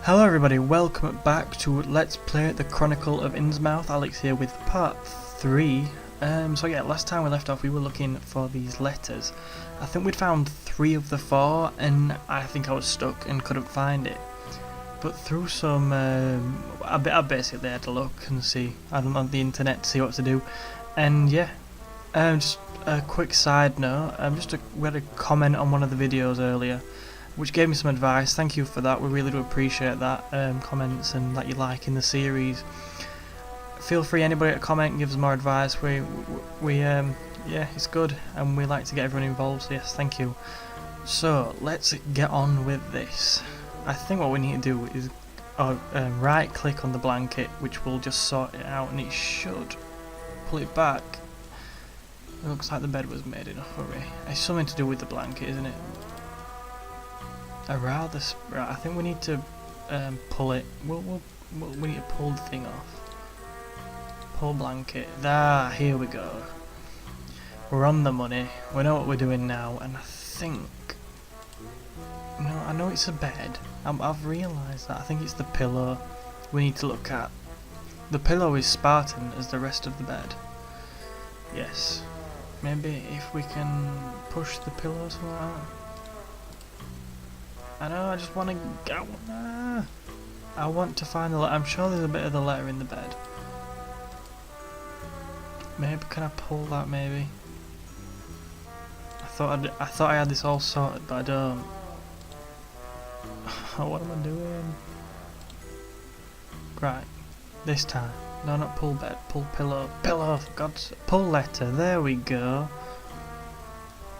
Hello everybody, welcome back to Let's Play the Chronicle of Innsmouth. Alex here with part 3. So yeah, last time we left off we were looking for these letters. I think we'd found 3 of the 4 and I think I was stuck and couldn't find it. But through some, I basically had to look and see, on the internet to see what to do. And yeah, just a quick side note, we had a comment on one of the videos earlier which gave me some advice. Thank you for that, we really do appreciate that, comments and that you like in the series. Feel free, anybody to comment and give us more advice. Yeah, it's good and we like to get everyone involved, so yes, thank you. So let's get on with this. I think what we need to do is right click on the blanket, which will just sort it out, and it should pull it back. It looks like the bed was made in a hurry. It's something to do with the blanket, isn't it? Right, I think we need to pull it. We need to pull the thing off. Pull blanket. Here we go. We're on the money. We know what we're doing now, and I think. No, I know it's a bed. I've realised that. I think it's the pillow we need to look at. The pillow is Spartan as the rest of the bed. Yes. Maybe if we can push the pillow or something like that. I know, I just want to go. I want to find the letter. I'm sure there's a bit of the letter in the bed. Maybe, can I pull that maybe? I thought I had this all sorted, but I don't. What am I doing? Right, this time. No, not pull bed, pull pillow. Pillow, for God's sake. Pull letter, there we go.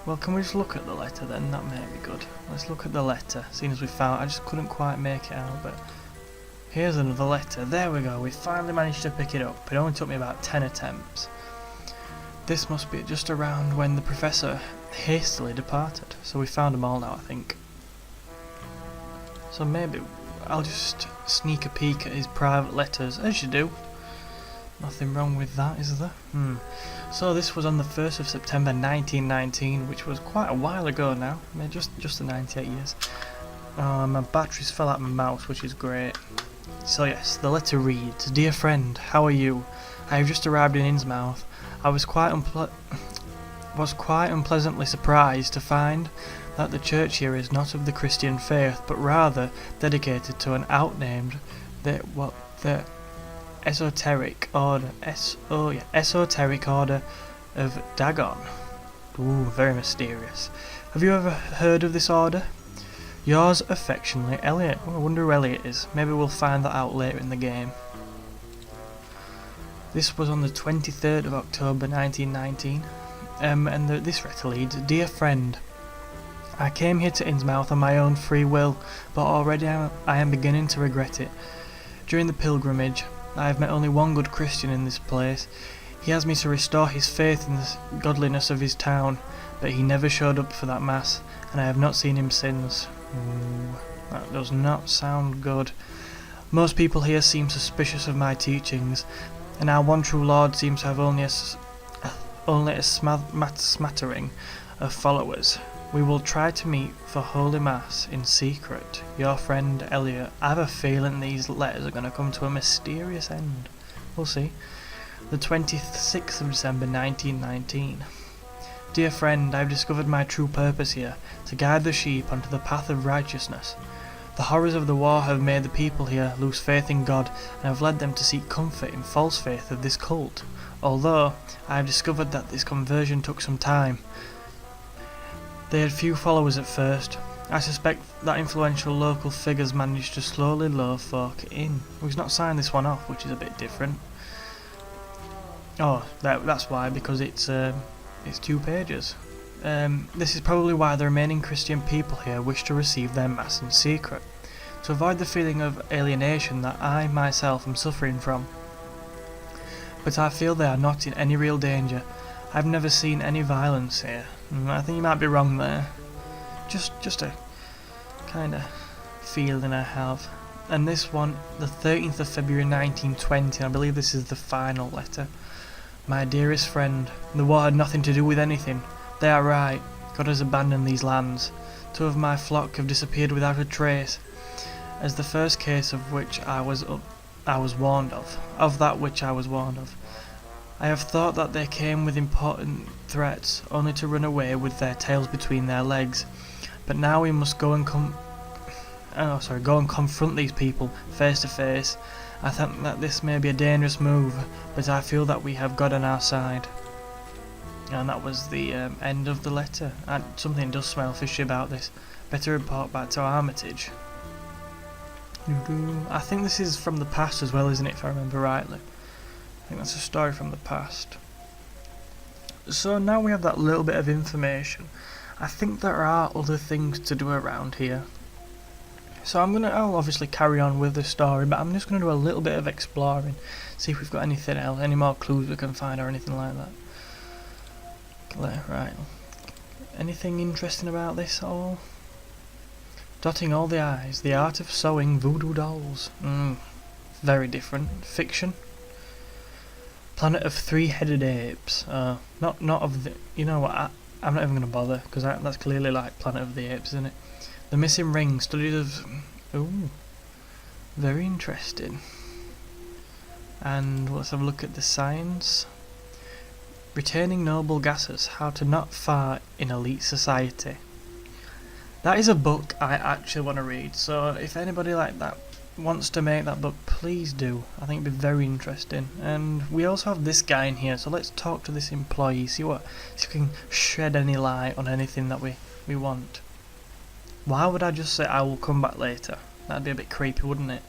Well, can we just look at the letter then? That may be good. Let's look at the letter, seeing as we found. I just couldn't quite make it out, but here's another letter. There we go. We finally managed to pick it up. It only took me about 10 attempts. This must be just around when the professor hastily departed. So we found them all now, I think. So maybe I'll just sneak a peek at his private letters, as you do. Nothing wrong with that, is there? So this was on the 1st of September 1919, which was quite a while ago now. I mean, just the 98 years. My batteries fell out my mouse, which is great. So yes, the letter reads, "Dear friend, how are you? I have just arrived in Innsmouth. I was quite unpleasantly surprised to find that the church here is not of the Christian faith, but rather dedicated to an outnamed the esoteric order, esoteric order of Dagon." Ooh, very mysterious. Have you ever heard of this order? Yours affectionately, Elliot. Oh, I wonder who Elliot is. Maybe we'll find that out later in the game. This was on the 23rd of October 1919, and this letter reads, "Dear friend, I came here to Innsmouth on my own free will, but already I am beginning to regret it. During the pilgrimage, I have met only one good Christian in this place. He asked me to restore his faith in the godliness of his town, but he never showed up for that mass, and I have not seen him since." Ooh, that does not sound good. "Most people here seem suspicious of my teachings, and our one true Lord seems to have only a smattering of followers. We will try to meet for Holy Mass in secret. Your friend Elliot." I have a feeling these letters are going to come to a mysterious end. We'll see. The 26th of December 1919. "Dear friend, I have discovered my true purpose here, to guide the sheep onto the path of righteousness. The horrors of the war have made the people here lose faith in God and have led them to seek comfort in false faith of this cult. Although I have discovered that this conversion took some time. They had few followers at first. I suspect that influential local figures managed to slowly lure folk in." Well, he's not signed this one off, which is a bit different. Oh, that's why, because it's 2 pages. "This is probably why the remaining Christian people here wish to receive their mass in secret, to avoid the feeling of alienation that I myself am suffering from. But I feel they are not in any real danger. I've never seen any violence here." I think you might be wrong there. Just a kind of feeling I have. And this one, the 13th of February 1920, I believe this is the final letter. "My dearest friend, the war had nothing to do with anything. They are right. God has abandoned these lands. 2 of my flock have disappeared without a trace. as the first case of which I was warned of that which I was warned of. I have thought that they came with important threats, only to run away with their tails between their legs. But now we must go and confront these people face to face. I think that this may be a dangerous move, but I feel that we have God on our side. And that was the end of the letter. Something does smell fishy about this. Better report back to Armitage. I think this is from the past as well, isn't it, if I remember rightly? I think that's a story from the past. So now we have that little bit of information. I think there are other things to do around here. So I'll obviously carry on with the story, but I'm just going to do a little bit of exploring. See if we've got anything else, any more clues we can find or anything like that. Right. Anything interesting about this at all? Dotting all the I's. The art of sewing voodoo dolls. Very different. Fiction. Planet of three-headed apes. Not of the... You know what, I'm not even going to bother, because that's clearly like Planet of the Apes, isn't it? The missing ring. Studies of... Ooh. Very interesting. And let's have a look at the science. Retaining noble gases. How to not fart in elite society. That is a book I actually want to read, so if anybody like that wants to make that book, please do. I think it'd be very interesting. And we also have this guy in here, so let's talk to this employee, see if we can shed any light on anything that we want. Why would I just say I will come back later? That'd be a bit creepy, wouldn't it?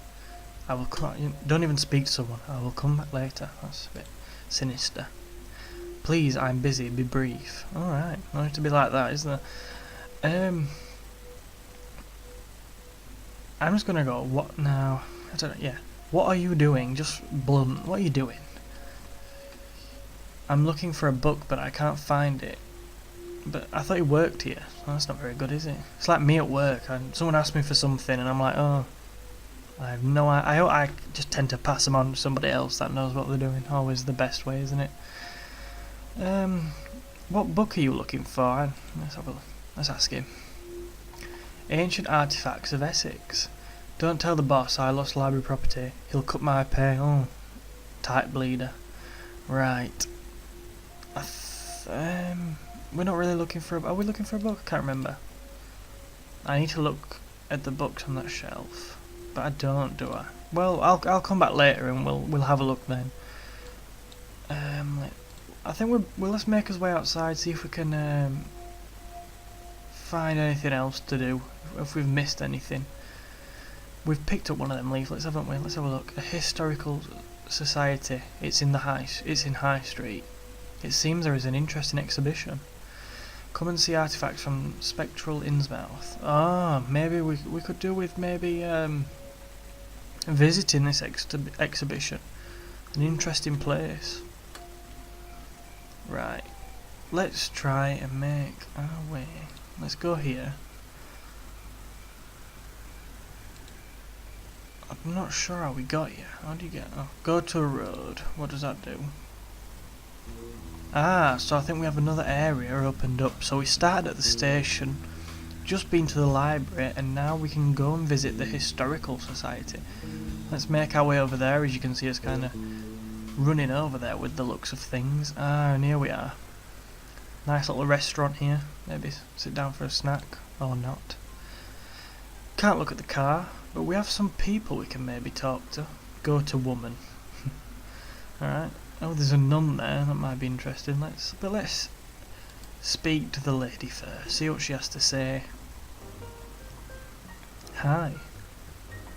Don't even speak to someone. I will come back later. That's a bit sinister. Please, I'm busy. Be brief. Alright, no need to be like that, isn't there? I'm just gonna go, what now? I don't know, yeah. What are you doing? Just blunt. What are you doing? I'm looking for a book, but I can't find it. But I thought you worked here. Well, that's not very good, is it? It's like me at work. Someone asks me for something, and I'm like, oh, I have no idea. I just tend to pass them on to somebody else that knows what they're doing. Always the best way, isn't it? What book are you looking for? Let's have a look. Let's ask him. Ancient Artifacts of Essex. Don't tell the boss I lost library property. He'll cut my pay. Oh, tight bleeder. Right. We're not really looking for are we looking for a book? I can't remember. I need to look at the books on that shelf. But I don't, do I? Well, I'll come back later and we'll have a look then. I think let's make our way outside, see if we can find anything else to do, if we've missed anything. We've picked up one of them leaflets, haven't we? Let's have a look. A historical society. It's in High Street. It seems there is an interesting exhibition. Come and see artifacts from Spectral Innsmouth. Ah, maybe we could do with visiting this exhibition. An interesting place. Right. Let's try and make our way. Let's go here. I'm not sure how we got here. How do you get... Oh, go to a road. What does that do? Ah, so I think we have another area opened up. So we started at the station, just been to the library, and now we can go and visit the Historical Society. Let's make our way over there. As you can see, it's kind of running over there with the looks of things. Ah, and here we are. Nice little restaurant here. Maybe sit down for a snack, or not. Can't look at the car, but we have some people we can maybe talk to. Go to woman. Alright. Oh, there's a nun there. That might be interesting. Let's speak to the lady first. See what she has to say. Hi.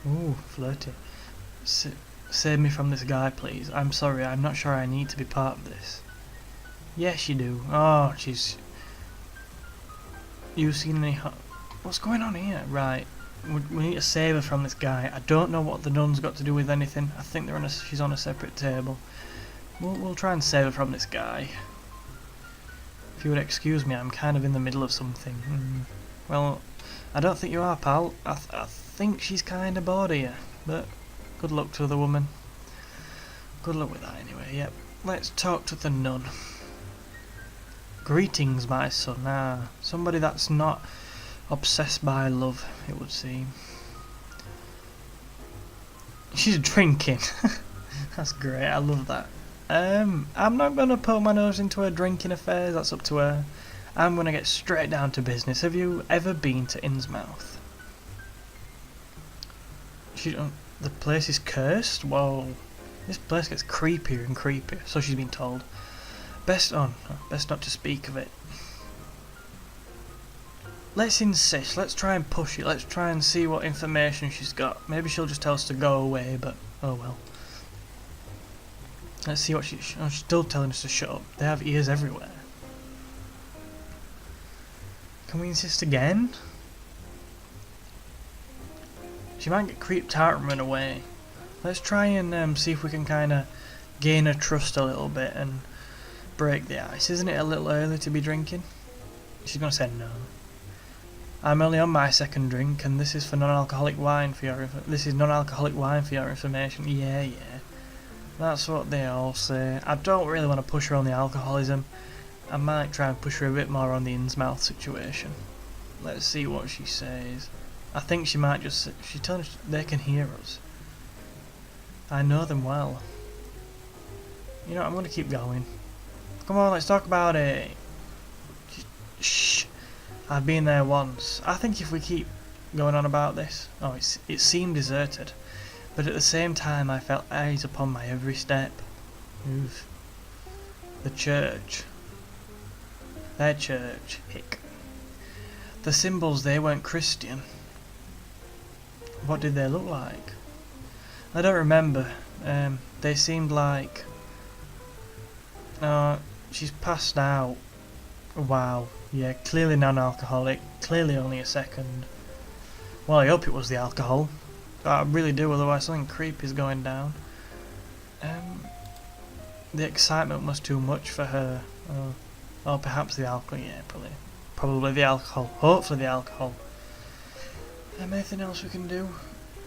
Ooh, flirty. Save me from this guy, please. I'm sorry. I'm not sure I need to be part of this. Yes, you do. Oh, she's... You seen any... What's going on here? Right. We need to save her from this guy. I don't know what the nun's got to do with anything. I think she's on a separate table. We'll try and save her from this guy. If you would excuse me, I'm kind of in the middle of something. Well, I don't think you are, pal. I think she's kind of bored here. But good luck to the woman. Good luck with that anyway, yep. Let's talk to the nun. Greetings, my son. Somebody that's not obsessed by love, it would seem. she's drinking. That's great, I love that. I'm not going to put my nose into her drinking affairs, that's up to her. I'm going to get straight down to business. Have you ever been to Innsmouth? The place is cursed? Whoa. This place gets creepier and creepier, so she's been told. Best not to speak of it. Let's insist, let's try and push it, let's try and see what information she's got. Maybe she'll just tell us to go away, but oh well. Let's see what she's still telling us to shut up. They have ears everywhere. Can we insist again? She might get creeped out and run away. Let's try and see if we can kind of gain her trust a little bit and break the ice. Isn't it a little early to be drinking? She's going to say no. I'm only on my second drink, and this is for non-alcoholic wine for your information. Yeah. That's what they all say. I don't really want to push her on the alcoholism. I might try and push her a bit more on the Innsmouth situation. Let's see what she says. I think she might just... She's telling us they can hear us. I know them well. You know, I'm going to keep going. Come on, let's talk about it. Shh. I've been there once. I think if we keep going on about this... Oh, it seemed deserted. But at the same time, I felt eyes upon my every step. Oof. The church. Their church. Hick. The symbols, they weren't Christian. What did they look like? I don't remember. They seemed like... she's passed out. Wow. Yeah, clearly non-alcoholic. Clearly only a second. Well, I hope it was the alcohol. I really do, otherwise something creepy is going down. The excitement was too much for her. Or perhaps the alcohol. Yeah, probably the alcohol. Hopefully the alcohol. Anything else we can do?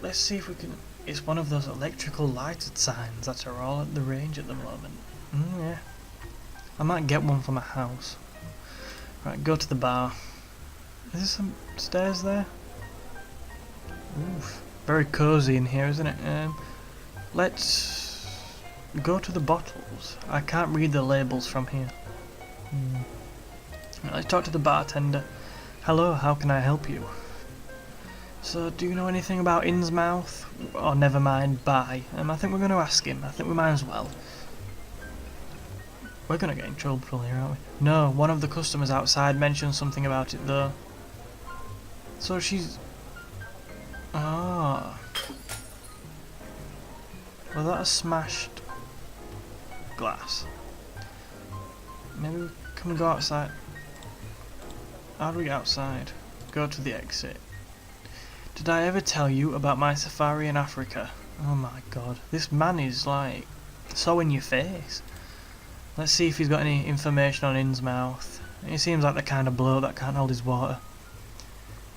Let's see if we can... It's one of those electrical lighted signs that are all at the range at the moment. Yeah. I might get one for my house. Right, go to the bar. Is there some stairs there? Oof. Very cosy in here, isn't it? Let's go to the bottles. I can't read the labels from here. Right, let's talk to the bartender. Hello, how can I help you? So, do you know anything about Innsmouth? Oh, never mind, bye. I think we're going to ask him. I think we might as well. We're going to get in trouble here, aren't we? No, one of the customers outside mentioned something about it, though. So she's... Ah. Was that a smashed glass? Maybe can we go outside? How do we get outside? Go to the exit. Did I ever tell you about my safari in Africa? Oh my god. This man is like so in your face. Let's see if he's got any information on Innsmouth. He seems like the kind of bloke that can't hold his water.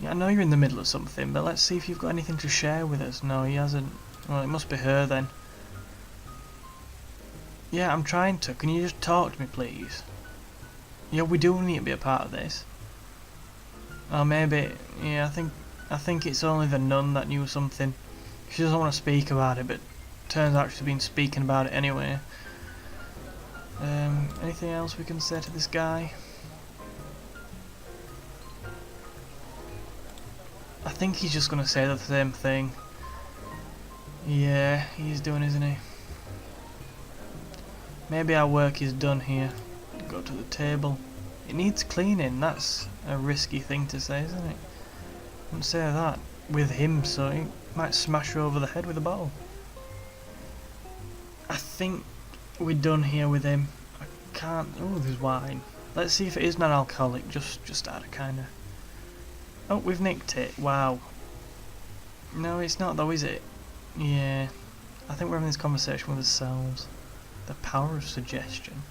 Yeah, I know you're in the middle of something, but let's see if you've got anything to share with us. No, he hasn't. Well, it must be her then. Yeah, I'm trying to. Can you just talk to me, please? Yeah, we do need to be a part of this. Oh, maybe. Yeah, I think it's only the nun that knew something. She doesn't want to speak about it, but turns out she's been speaking about it anyway. Anything else we can say to this guy? I think he's just going to say the same thing. Yeah, he's doing, isn't he? Maybe our work is done here. Go to the table. It needs cleaning. That's a risky thing to say, isn't it? I wouldn't say that with him, so he might smash her over the head with a bottle. I think we're done here with him. I can't... Oh, there's wine. Let's see if it is non-alcoholic, just out of kind of... Oh, we've nicked it. Wow. No, it's not though, is it? Yeah. I think we're having this conversation with ourselves. The power of suggestion.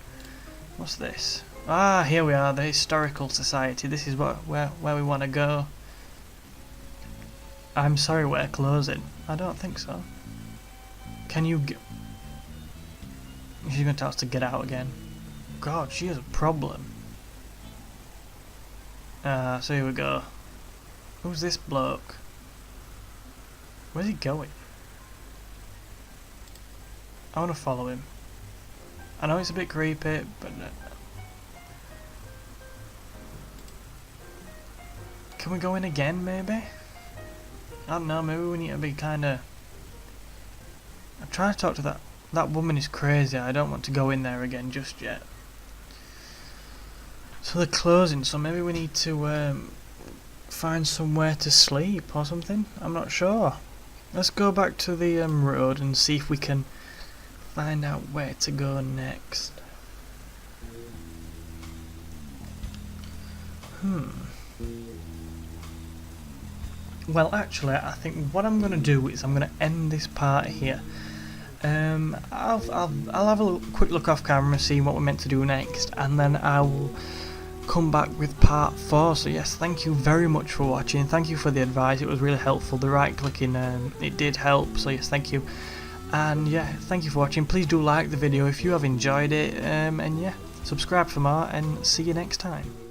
What's this? Ah, here we are, the Historical Society. This is where we want to go. I'm sorry, we're closing. I don't think so. Can you get... She's going to tell us to get out again. God, she has a problem. So here we go. Who's this bloke? Where's he going? I want to follow him. I know it's a bit creepy, but can we go in again, maybe? I don't know, maybe we need to be kinda... I'm trying to talk to that woman is crazy. I don't want to go in there again just yet. So they're closing, so maybe we need to find somewhere to sleep or something. I'm not sure. Let's go back to the road and see if we can find out where to go next. Well, actually, I think what I'm going to do is I'm going to end this part here. I'll have a quick look off camera, see what we're meant to do next, and then I will come back with part 4. So yes, thank you very much for watching. Thank you for the advice. It was really helpful. The right clicking, it did help. So yes, thank you. And yeah, thank you for watching. Please do like the video if you have enjoyed it. And yeah, subscribe for more, and see you next time.